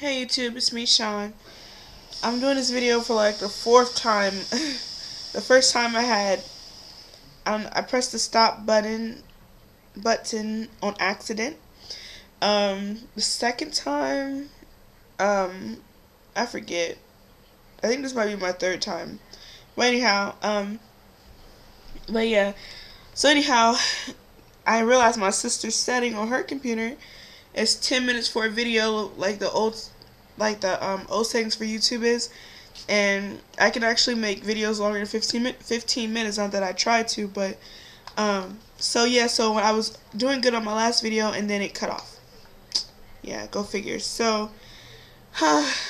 Hey YouTube, it's me, Sean. I'm doing this video for like the fourth time. The first time I pressed the stop button on accident. The second time, I forget. I think this might be my third time. But anyhow, but yeah. So anyhow, I realized my sister's setting on her computer is 10 minutes for a video, like the old settings for YouTube is, and I can actually make videos longer than 15 minutes. Not that I tried to, but so yeah. So when I was doing good on my last video, and then it cut off. Yeah, go figure. So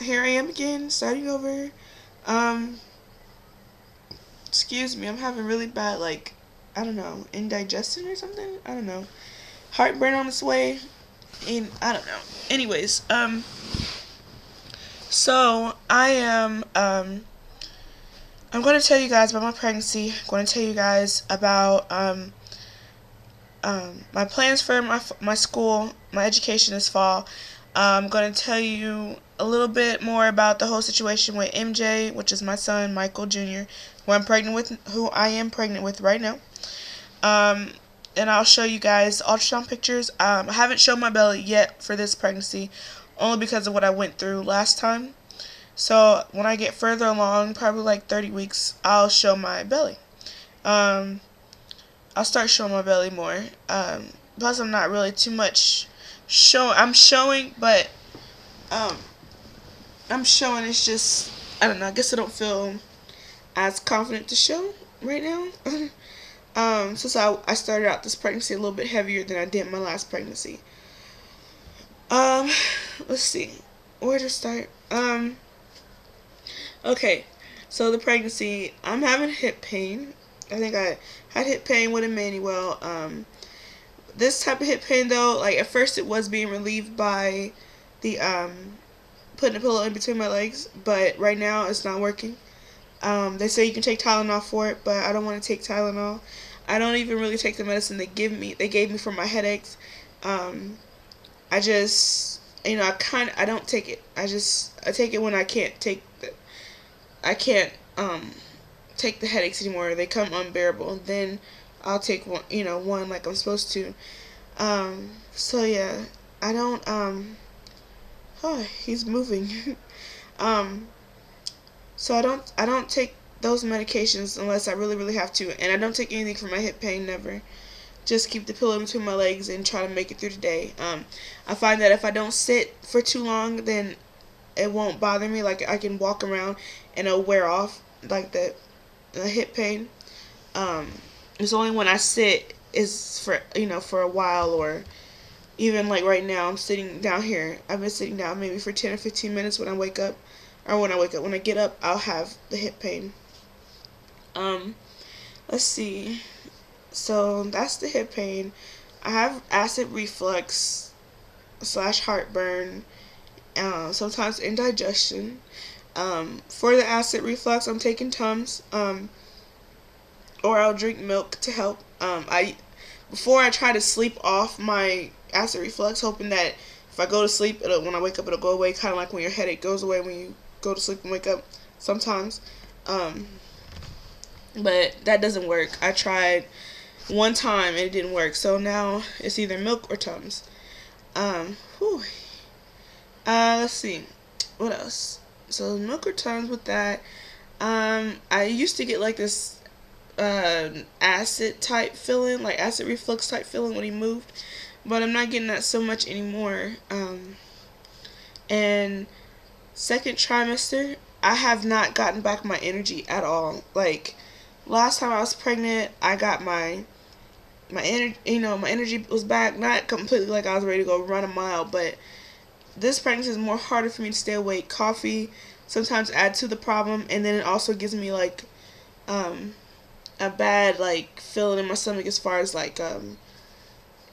here I am again, starting over. Excuse me, I'm having really bad, like, I don't know, indigestion or something. I don't know, heartburn on its way. And I don't know. Anyways, so I am, I'm going to tell you guys about my pregnancy. I'm going to tell you guys about, my plans for my school, my education this fall. I'm going to tell you a little bit more about the whole situation with MJ, which is my son, Michael Jr., who I am pregnant with right now. And I'll show you guys ultrasound pictures. I haven't shown my belly yet for this pregnancy, only because of what I went through last time. So when I get further along, probably like 30 weeks, I'll show my belly. I'll start showing my belly more. Plus, I'm not really too much I'm showing, but I'm showing. It's just, I don't know. I guess I don't feel as confident to show right now. Since I started out this pregnancy a little bit heavier than I did my last pregnancy. Let's see, where to start. Okay, so the pregnancy, I'm having hip pain. I think I had hip pain with Emmanuel. This type of hip pain though, like at first it was being relieved by the putting a pillow in between my legs, but right now it's not working. They say you can take Tylenol for it, but I don't want to take Tylenol. I don't even really take the medicine they gave me for my headaches. I just, I don't take it. I take it when I can't take the headaches anymore. They come unbearable. Then I'll take one like I'm supposed to. So yeah, I don't, oh, he's moving. So I don't take those medications unless I really have to, and I don't take anything for my hip pain, never. Just keep the pillow between my legs and try to make it through the day. I find that if I don't sit for too long, then it won't bother me. Like I can walk around and it'll wear off, like the hip pain. It's only when I sit is for a while, or even like right now I'm sitting down here. I've been sitting down maybe for 10 or 15 minutes when I wake up. Or when I get up, I'll have the hip pain. Let's see. So that's the hip pain. I have acid reflux / heartburn. Sometimes indigestion. For the acid reflux, I'm taking Tums. Or I'll drink milk to help. Before I try to sleep off my acid reflux, hoping that if I go to sleep, when I wake up, it'll go away. Kind of like when your headache goes away when you go to sleep and wake up sometimes. But that doesn't work. I tried one time and it didn't work. So now it's either milk or Tums. Let's see. What else? So milk or Tums with that. I used to get like this acid type feeling, like acid reflux type feeling when he moved. But I'm not getting that so much anymore. And second trimester, I have not gotten back my energy at all. Like last time I was pregnant, I got my energy, my energy was back, not completely like I was ready to go run a mile, but this pregnancy is more harder for me to stay awake. Coffee sometimes adds to the problem, and then it also gives me like a bad like feeling in my stomach as far as like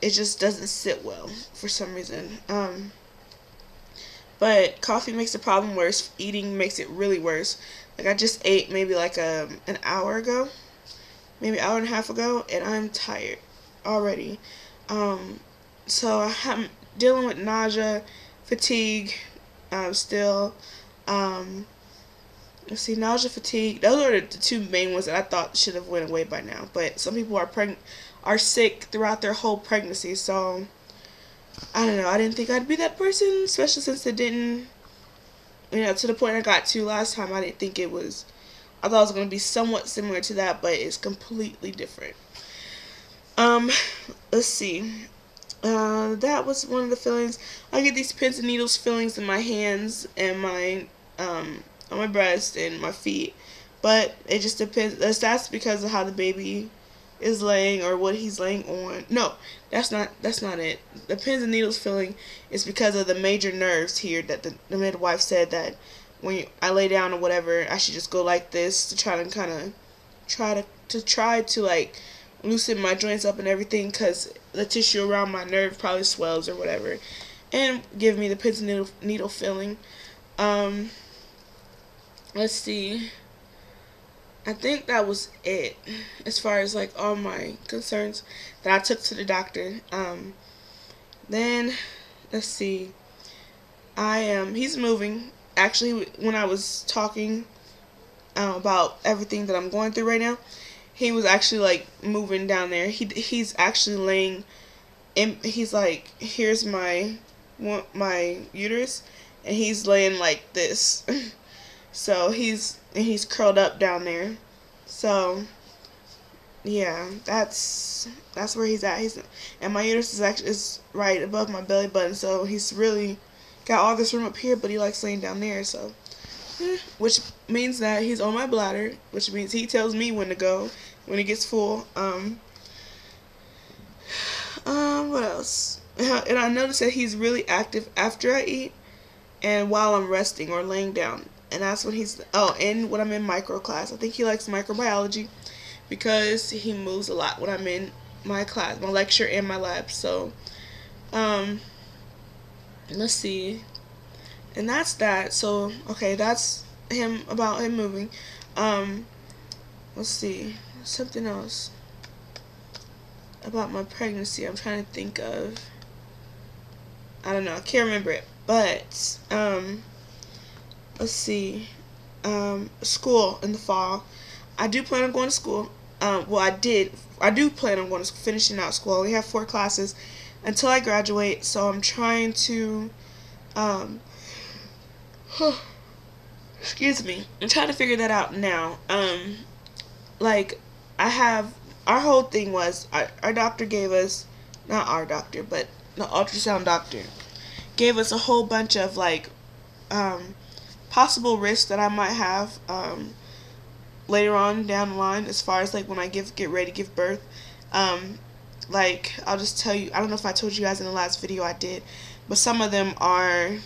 it just doesn't sit well for some reason. But coffee makes the problem worse. Eating makes it really worse. Like I just ate maybe like an hour ago, maybe an hour and a half ago, and I'm tired already. So I'm dealing with nausea, fatigue, still. Let's see, nausea, fatigue. Those are the two main ones that I thought should have went away by now. But some people are sick throughout their whole pregnancy. So I don't know. I didn't think I'd be that person, especially since it didn't. To the point I got to last time, I didn't think it was. I thought it was going to be somewhat similar to that, but it's completely different. Let's see. That was one of the feelings. I get these pins and needles feelings in my hands and my on my breast and my feet, but it just depends. That's because of how the baby is laying or what he's laying on. No, that's not it. The pins and needles feeling is because of the major nerves here that the midwife said that when I lay down or whatever, I should just go like this to try to like loosen my joints up and everything, because the tissue around my nerve probably swells or whatever, and give me the pins and needle feeling. Let's see. I think that was it as far as like all my concerns that I took to the doctor. Then let's see. He's moving. Actually, when I was talking about everything that I'm going through right now, he was actually like moving down there. He's actually laying in, he's like, here's my uterus, and he's laying like this. So he's curled up down there. So yeah, that's where he's at. And my uterus is right above my belly button, so he's really got all this room up here, but he likes laying down there. So which means that he's on my bladder, which means he tells me when to go when it gets full. What else? And I noticed that he's really active after I eat and while I'm resting or laying down. And that's when and when I'm in micro class. I think he likes microbiology because he moves a lot when I'm in my class, my lecture and my lab. So, let's see. And that's that. So, okay, that's about him moving. Let's see. Something else about my pregnancy I'm trying to think of. I don't know. I can't remember it. But, let's see. School in the fall. I do plan on going to school. I do plan on going to finishing out school. I only have 4 classes until I graduate, so I'm trying to, excuse me. I'm trying to figure that out now. Like, our whole thing was, our doctor gave us, not our doctor, but the ultrasound doctor, gave us a whole bunch of, like, possible risks that I might have, later on down the line, as far as like when I get ready to give birth. Like, I'll just tell you, I don't know if I told you guys in the last video. I did, but some of them are,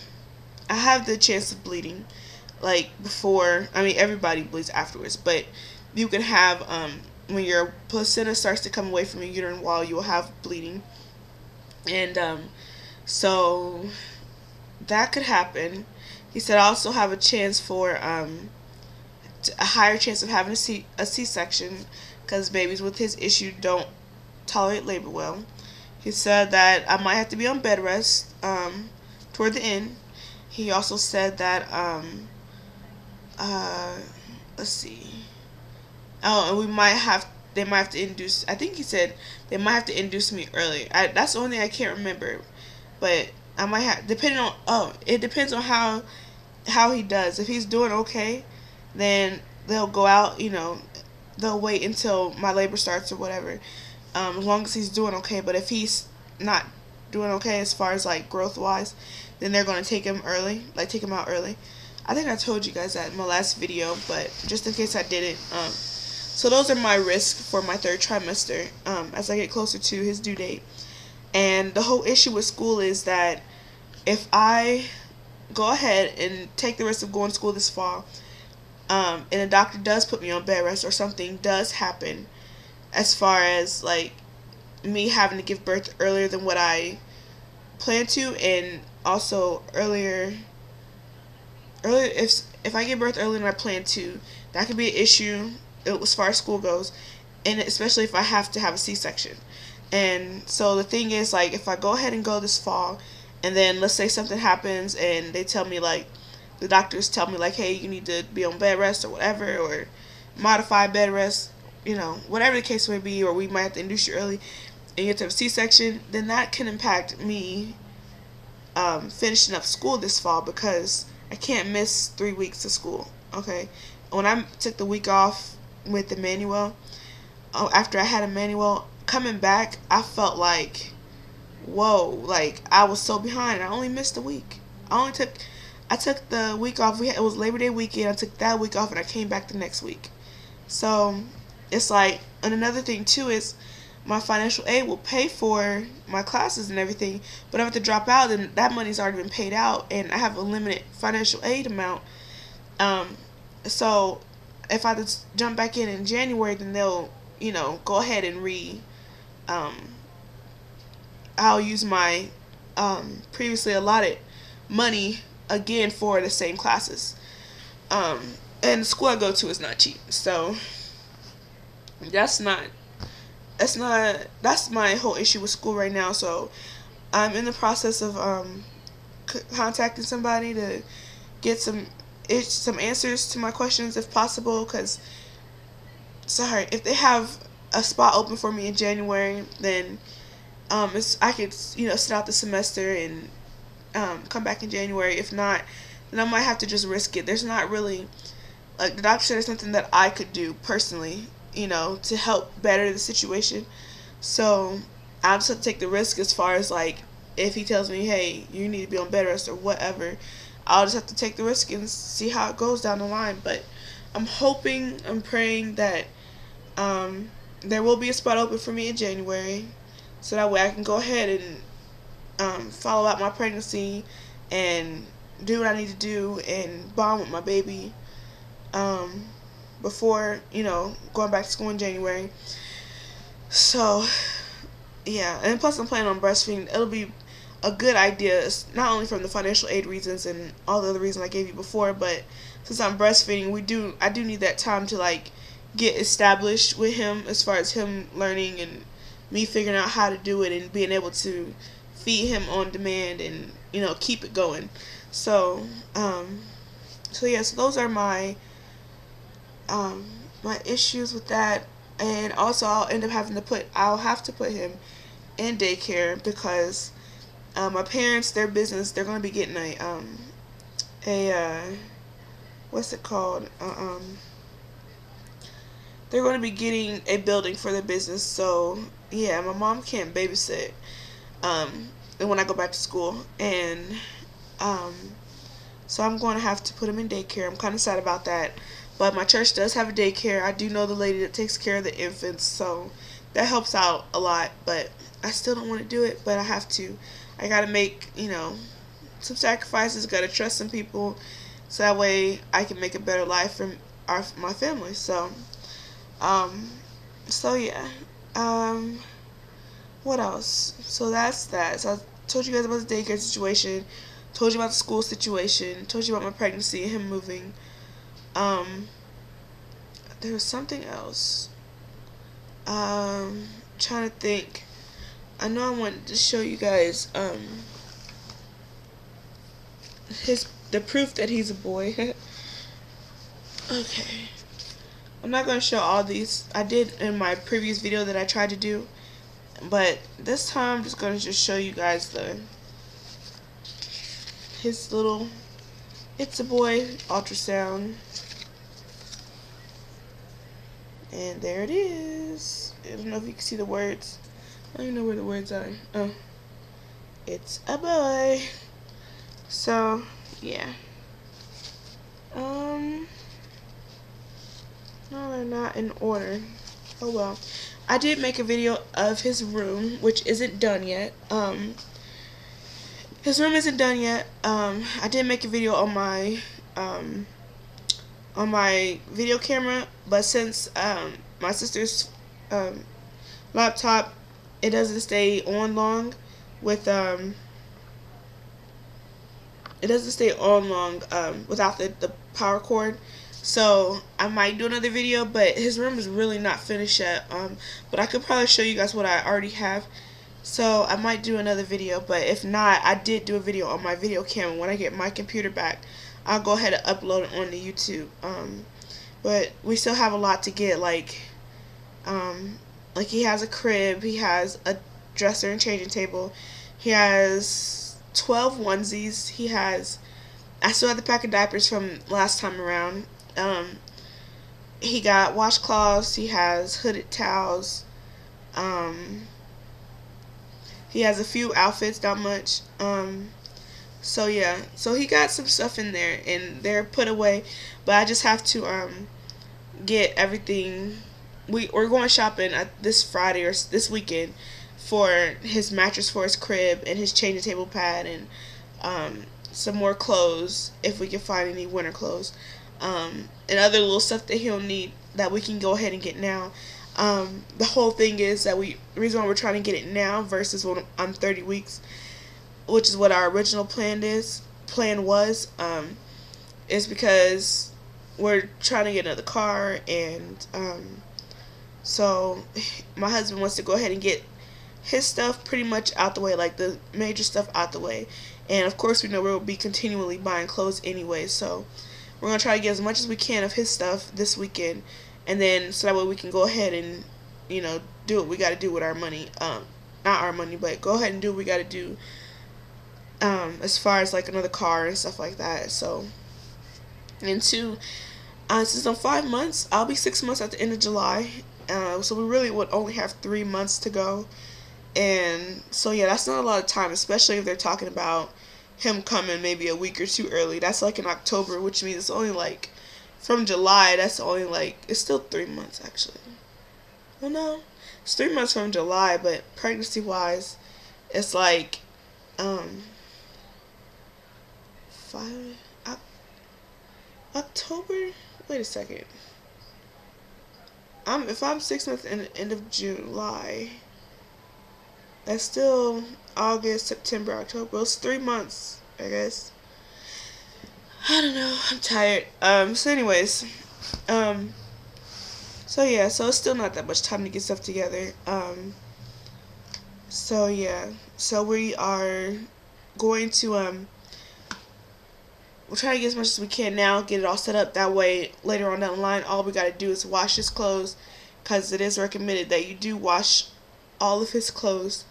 I have the chance of bleeding, like before. I mean, everybody bleeds afterwards, but you can have, when your placenta starts to come away from your uterine wall, you will have bleeding, and so that could happen. He said I also have a chance for a higher chance of having a C-section, because babies with his issue don't tolerate labor well. He said that I might have to be on bed rest toward the end. He also said that let's see. Oh, and they might have to induce. I think he said they might have to induce me early. That's the only thing I can't remember, but I might have, depending on, it depends on how he does. If he's doing okay, then they'll go out, they'll wait until my labor starts or whatever, as long as he's doing okay. But if he's not doing okay as far as like growth wise, then they're going to take him out early. I think I told you guys that in my last video, but just in case I didn't, so those are my risks for my 3rd trimester, as I get closer to his due date. And the whole issue with school is that if I go ahead and take the risk of going to school this fall, and a doctor does put me on bed rest, or something does happen as far as like me having to give birth earlier than what I plan to, and also earlier if I give birth earlier than I plan to, that could be an issue as far as school goes, and especially if I have to have a C-section. And so the thing is, like, if I go ahead and go this fall And then let's say something happens and they tell me, like, the doctors tell me, like, hey, you need to be on bed rest or whatever, or modify bed rest, whatever the case may be, or we might have to induce you early and you have to have a C-section, then that can impact me finishing up school this fall, because I can't miss 3 weeks of school. Okay, when I took the week off with Emmanuel, after I had Emmanuel, coming back, I felt like, whoa, like I was so behind. I only missed a week. I took the week off. It was Labor Day weekend. I took that week off and I came back the next week. So it's like, and another thing too is my financial aid will pay for my classes and everything, but if I have to drop out, then that money's already been paid out and I have a limited financial aid amount. So if I just jump back in January, then they'll, go ahead and I'll use my previously allotted money again for the same classes. And the school I go to is not cheap, so that's my whole issue with school right now. So I'm in the process of contacting somebody to get some answers to my questions if possible, because if they have a spot open for me in January, then I could sit out the semester and come back in January. If not, then I might have to just risk it. There's not really, like the doctor said, there's nothing that I could do personally, to help better the situation. So I'm just going to take the risk as far as, like, if he tells me, hey, you need to be on bed rest or whatever, I'll just have to take the risk and see how it goes down the line. But I'm praying that there will be a spot open for me in January, so that way I can go ahead and follow out my pregnancy and do what I need to do and bond with my baby before, going back to school in January. So, yeah. And plus I'm planning on breastfeeding. It'll be a good idea, not only from the financial aid reasons and all the other reasons I gave you before, but since I'm breastfeeding, I do need that time to, like, get established with him, as far as him learning and me figuring out how to do it and being able to feed him on demand and, keep it going. So yes, those are my my issues with that. And also I'll have to put him in daycare, because my parents, their business, they're going to be getting what's it called? They're going to be getting a building for their business. So yeah, my mom can't babysit and when I go back to school, and so I'm going to have to put him in daycare. I'm kind of sad about that, but my church does have a daycare. I do know the lady that takes care of the infants, so that helps out a lot. But I still don't want to do it, but I have to. I got to make, some sacrifices. Got to trust some people, so that way I can make a better life for my family. So yeah. What else? So that's that. So I told you guys about the daycare situation, told you about the school situation, told you about my pregnancy and him moving. There was something else. Trying to think. I know I wanted to show you guys the proof that he's a boy. Okay. I'm not going to show all these. I did in my previous video that I tried to do, but this time I'm just going to show you guys his little "It's a Boy" ultrasound. And there it is. I don't know if you can see the words. I don't even know where the words are. Oh. It's a boy. So, yeah. No, they're not in order. Oh well. I did make a video of his room, which isn't done yet. His room isn't done yet. I did make a video on my video camera, but since my sister's laptop, it doesn't stay on long with without the power cord. So I might do another video, but his room is really not finished yet. But I could probably show you guys what I already have So I might do another video, but if not, I did do a video on my video camera. When I get my computer back, I'll go ahead and upload it on the YouTube. But we still have a lot to get, like he has a crib, he has a dresser and changing table, he has 12 onesies, I still have the pack of diapers from last time around. He got washcloths, he has hooded towels, he has a few outfits, not much. So yeah, so he got some stuff in there, and they're put away, but I just have to get everything. We're going shopping this Friday or this weekend for his mattress for his crib and his changing table pad, and some more clothes if we can find any winter clothes, and other little stuff that he'll need that we can go ahead and get now. The whole thing is that the reason why we're trying to get it now versus when I'm 30 weeks, which is what our original plan was, is because we're trying to get another car, and so my husband wants to go ahead and get his stuff pretty much out the way, like the major stuff out the way. And of course we know we'll be continually buying clothes anyway, so we're going to try to get as much as we can of his stuff this weekend, and then so that way we can go ahead and, you know, do what we got to do with our money. Not our money, but go ahead and do what we got to do as far as like another car and stuff like that. So, and two, since I'm 5 months, I'll be 6 months at the end of July. So we really would only have 3 months to go. And so yeah, that's not a lot of time, especially if they're talking about him coming maybe a week or two early. That's like in October, which means it's only like from July, that's only like, it's still 3 months actually. Well, no, it's 3 months from July, but pregnancy wise, it's like 5 October. Wait a second. If I'm 6 months in the end of July, that's still August, September, October. It's 3 months, I guess. I don't know. I'm tired. So anyways, so yeah, so it's still not that much time to get stuff together. So yeah, so we are going to we'll try to get as much as we can now, get it all set up. That way, later on down the line, all we got to do is wash his clothes, because it is recommended that you do wash all of his clothes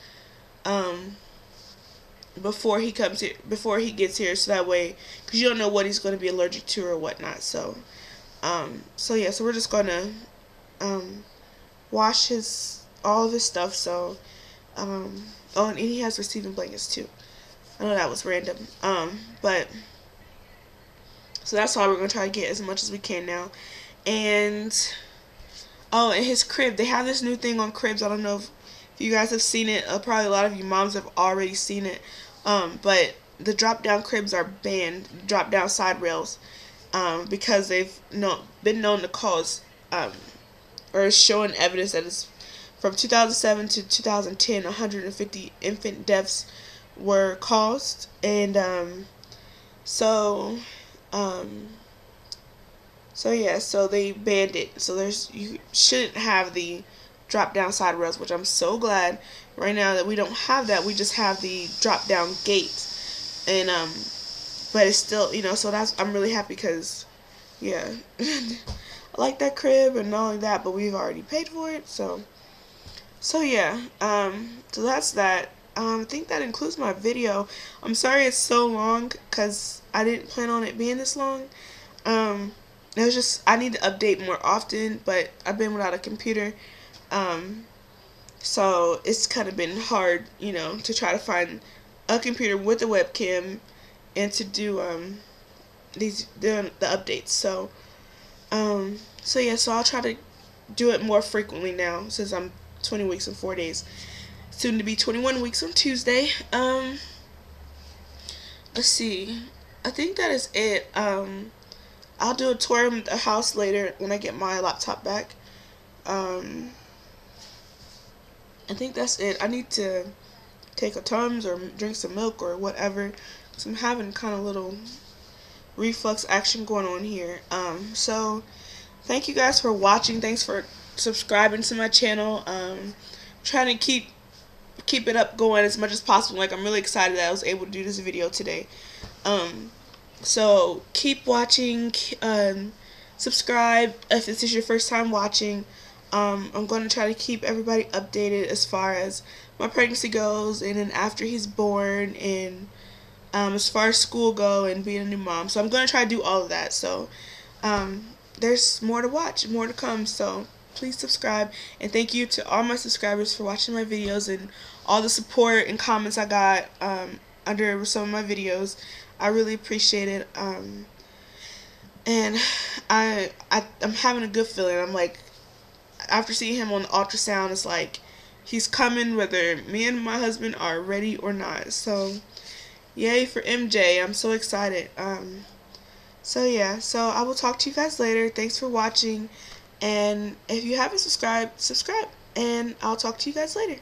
before he comes here, before he gets here, so that way, because you don't know what he's going to be allergic to or whatnot. So, so yeah, so we're just going to wash all of his stuff. So, oh, and he has receiving blankets too. I know that was random, but. So that's why we're going to try to get as much as we can now. And, oh, in his crib, they have this new thing on cribs. I don't know if you guys have seen it. Probably a lot of you moms have already seen it. But the drop-down cribs are banned, drop-down side rails, because they've been known to cause, or showing evidence that it's from 2007 to 2010, 150 infant deaths were caused. And, so yeah, so they banned it. So you shouldn't have the drop down side rails, which I'm so glad right now that we don't have that. We just have the drop down gate. And but it's still, you know, so I'm really happy, because yeah, I like that crib and not only that, but we've already paid for it. So yeah, so that's that. I think that includes my video. I'm sorry it's so long, because I didn't plan on it being this long. It was just, I need to update more often, but I've been without a computer. So it's kind of been hard, you know, to try to find a computer with a webcam and to do the updates. So so yeah, so I'll try to do it more frequently now, since I'm 20 weeks and 4 days. Soon to be 21 weeks on Tuesday. Let's see. I think that is it. I'll do a tour of the house later when I get my laptop back. I think that's it. I need to take a Tums or drink some milk or whatever, because I'm having kind of little reflux action going on here. So thank you guys for watching. Thanks for subscribing to my channel. Trying to keep keep it up going as much as possible. Like, I'm really excited that I was able to do this video today. So keep watching. Subscribe if this is your first time watching. I'm going to try to keep everybody updated as far as my pregnancy goes, and then after he's born, and as far as school go and being a new mom. So I'm going to try to do all of that. So there's more to watch, more to come. So please subscribe, and thank you to all my subscribers for watching my videos and all the support and comments I got under some of my videos. I really appreciate it. And I'm having a good feeling. I'm like, after seeing him on the ultrasound, it's like he's coming whether me and my husband are ready or not. So yay for MJ. I'm so excited. So yeah, so I will talk to you guys later. Thanks for watching, and if you haven't subscribed, subscribe, and I'll talk to you guys later.